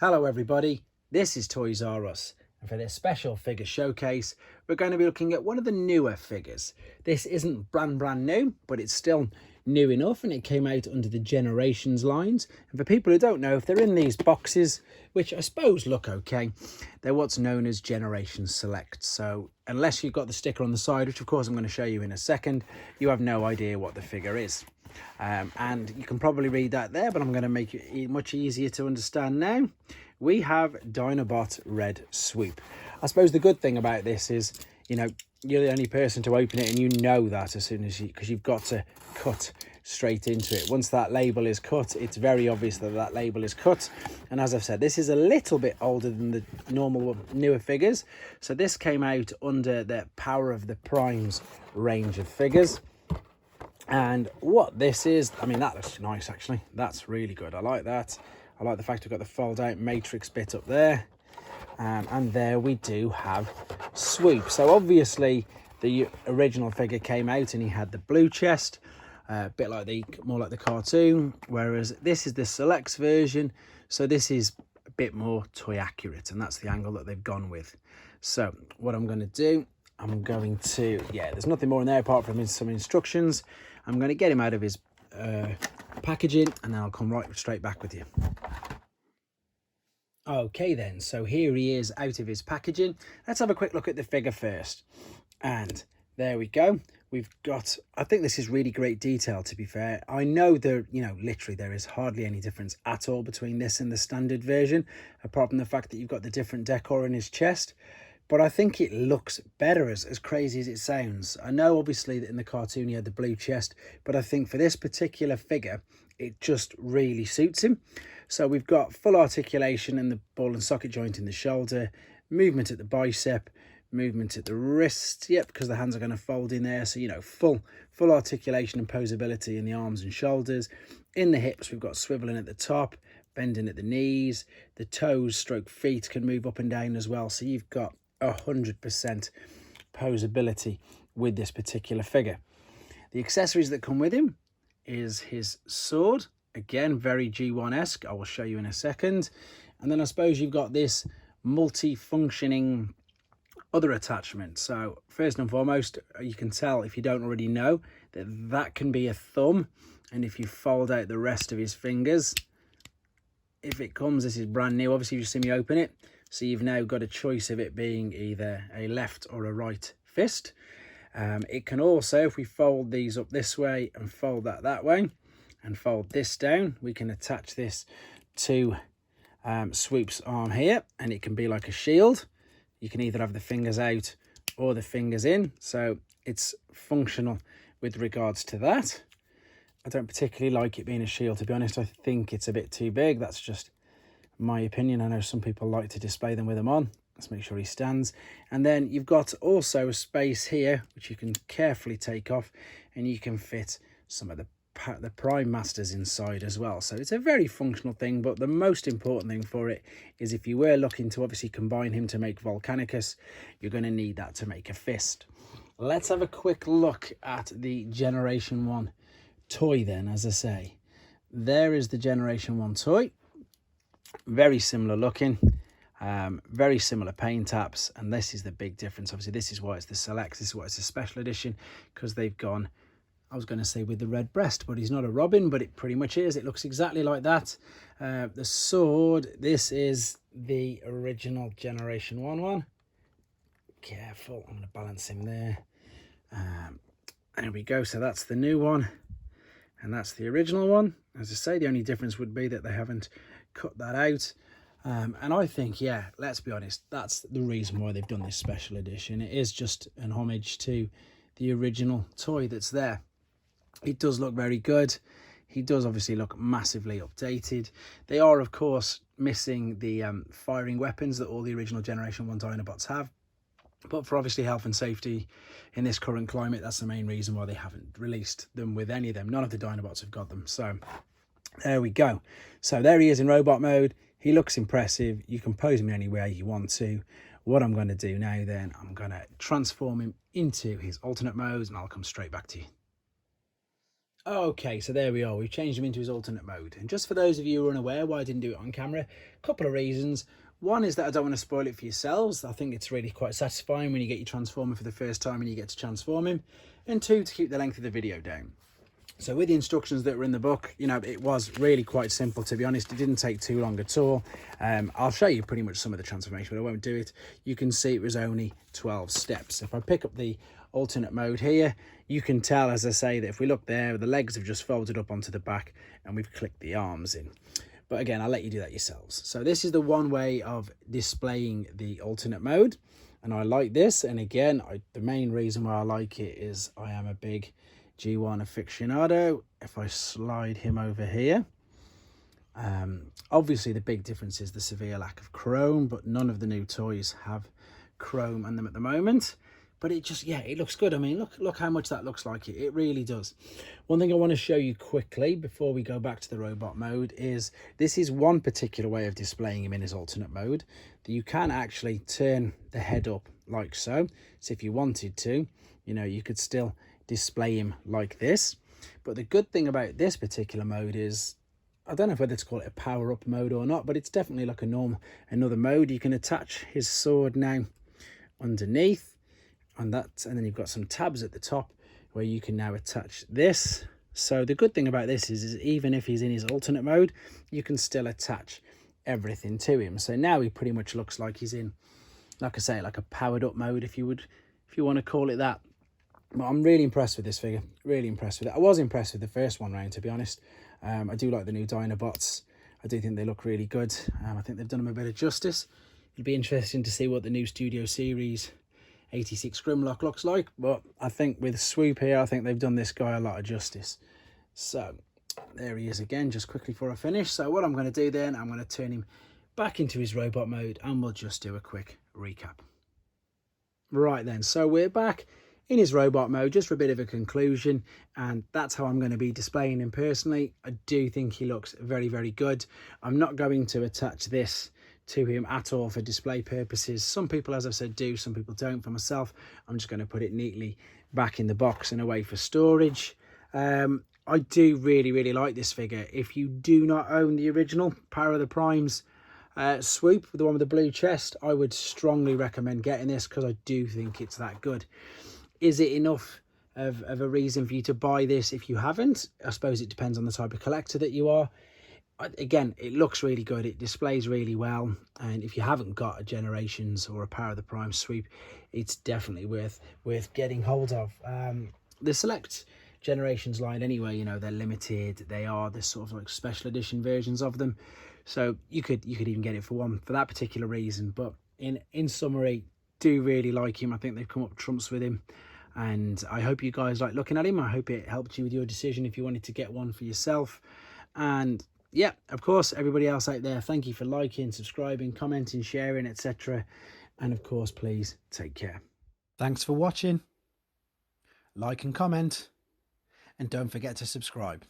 Hello everybody, this is Toys R Us, and for this special figure showcase we're going to be looking at one of the newer figures. This isn't brand new, but it's still new enough, and it came out under the Generations lines. And for people who don't know, if they're in these boxes, which I suppose look okay, they're what's known as Generation Select. So unless you've got the sticker on the side, which of course I'm going to show you in a second, you have no idea what the figure is. And you can probably read that there, but I'm going to make it much easier to understand now. We have Dinobot Red Swoop. I suppose the good thing about this is, you know, you're the only person to open it, and you know that as soon as because you've got to cut straight into it. Once that label is cut, it's very obvious that that label is cut. And as I've said, this is a little bit older than the normal newer figures. So this came out under the Power of the Primes range of figures. And what this is, I mean, that looks nice actually. That's really good. I like that. I like the fact we've got the fold out matrix bit up there. And there we do have Swoop. So obviously the original figure came out and he had the blue chest, a bit like more like the cartoon, whereas this is the Selects version. So this is a bit more toy accurate, and that's the angle that they've gone with. So what I'm going to do, I'm going to, there's nothing more in there apart from some instructions. I'm going to get him out of his packaging, and then I'll come straight back with you. Okay then, so here he is out of his packaging. Let's have a quick look at the figure first. And there we go. We've got, I think this is really great detail, to be fair. I know there, literally there is hardly any difference at all between this and the standard version, apart from the fact that you've got the different decor in his chest. But I think it looks better, as crazy as it sounds. I know obviously that in the cartoon he had the blue chest, but I think for this particular figure, it just really suits him. So we've got full articulation in the ball and socket joint in the shoulder, movement at the bicep, movement at the wrist, because the hands are going to fold in there. So, full articulation and posability in the arms and shoulders. In the hips, we've got swiveling at the top, bending at the knees. The toes stroke feet can move up and down as well. So you've got 100% posability with this particular figure. The accessories that come with him is his sword, again very G1-esque. I will show you in a second. And then I suppose you've got this multi-functioning other attachment. So first and foremost, you can tell, if you don't already know, that can be a thumb. And if you fold out the rest of his fingers, if it comes, this is brand new, obviously you see me open it. So you've now got a choice of it being either a left or a right fist. It can also, if we fold these up this way and fold that way and fold this down, we can attach this to Swoop's arm here, and it can be like a shield. You can either have the fingers out or the fingers in. So it's functional with regards to that. I don't particularly like it being a shield, to be honest. I think it's a bit too big. That's just my opinion. I know some people like to display them with them on. Let's make sure he stands. And then you've got also a space here which you can carefully take off, and you can fit some of the Prime Masters inside as well. So it's a very functional thing, but the most important thing for it is if you were looking to obviously combine him to make Volcanicus, you're going to need that to make a fist. Let's have a quick look at the Generation 1 toy then. As I say, there is the Generation 1 toy. Very similar looking, very similar paint taps, and this is the big difference. Obviously this is why it's the Select, this is why it's a special edition, because they've gone, I was going to say with the red breast, but he's not a Robin, but it pretty much is. It looks exactly like that. The sword, this is the original Generation 1 one. Careful, I'm going to balance him there. There we go. So that's the new one, and that's the original one. As I say, the only difference would be that they haven't cut that out. And I think, let's be honest, that's the reason why they've done this special edition. It is just an homage to the original toy that's there. It does look very good. He does obviously look massively updated. They are, of course, missing the firing weapons that all the original Generation 1 Dinobots have. But for obviously health and safety in this current climate, that's the main reason why they haven't released them with any of them. None of the Dinobots have got them. So there we go. So there he is in robot mode. He looks impressive. You can pose him anywhere you want to. What I'm going to do now then, I'm going to transform him into his alternate modes, and I'll come straight back to you. Okay, so there we are. We've changed him into his alternate mode. And just for those of you who are unaware why I didn't do it on camera, a couple of reasons. One is that I don't want to spoil it for yourselves. I think it's really quite satisfying when you get your Transformer for the first time and you get to transform him. And two, to keep the length of the video down. So with the instructions that were in the book, you know, it was really quite simple, to be honest. It didn't take too long at all. I'll show you pretty much some of the transformation, but I won't do it. You can see it was only 12 steps. If I pick up the alternate mode here, you can tell, as I say, that if we look there, the legs have just folded up onto the back and we've clicked the arms in. But again, I'll let you do that yourselves. So this is the one way of displaying the alternate mode. And I like this. And again, the main reason why I like it is I am a big G1 aficionado. If I slide him over here, obviously the big difference is the severe lack of chrome, but none of the new toys have chrome on them at the moment. But it just, yeah, it looks good. I mean, look how much that looks like it. It really does. One thing I want to show you quickly before we go back to the robot mode is this is one particular way of displaying him in his alternate mode, that you can actually turn the head up like so. So if you wanted to, you know, you could still display him like this. But the good thing about this particular mode is, I don't know whether to call it a power up mode or not, but it's definitely like another mode. You can attach his sword now underneath and then you've got some tabs at the top where you can now attach this. So the good thing about this is even if he's in his alternate mode, you can still attach everything to him. So now he pretty much looks like he's in, like I say, like a powered up mode, if you want to call it that. But I'm really impressed with this figure, really impressed with it. I was impressed with the first one round, to be honest. I do like the new Dinobots. I do think they look really good. I think they've done them a bit of justice. It'll be interesting to see what the new Studio Series 86 Grimlock looks like. But I think with Swoop here, I think they've done this guy a lot of justice. So there he is again, just quickly before I finish. So what I'm going to do then, I'm going to turn him back into his robot mode and we'll just do a quick recap. Right then, so we're back in his robot mode just for a bit of a conclusion, and that's how I'm going to be displaying him personally. I do think he looks very, very good. I'm not going to attach this to him at all for display purposes. Some people, as I've said, do, some people don't. For myself, I'm just going to put it neatly back in the box and away for storage. I do really, really like this figure. If you do not own the original Power of the Primes Swoop, the one with the blue chest, I would strongly recommend getting this because I do think it's that good. Is it enough of a reason for you to buy this if you haven't? I suppose it depends on the type of collector that you are. Again, it looks really good. It displays really well. And if you haven't got a Generations or a Power of the Prime Swoop, it's definitely worth getting hold of. The Select Generations line anyway, you know, they're limited. They are the sort of like special edition versions of them. So you could even get it for that particular reason. But in summary, do really like him. I think they've come up trumps with him. And I hope you guys like looking at him. I hope it helped you with your decision if you wanted to get one for yourself. And yeah, of course, everybody else out there, thank you for liking, subscribing, commenting, sharing, etc. And of course, please take care. Thanks for watching. Like and comment. And don't forget to subscribe.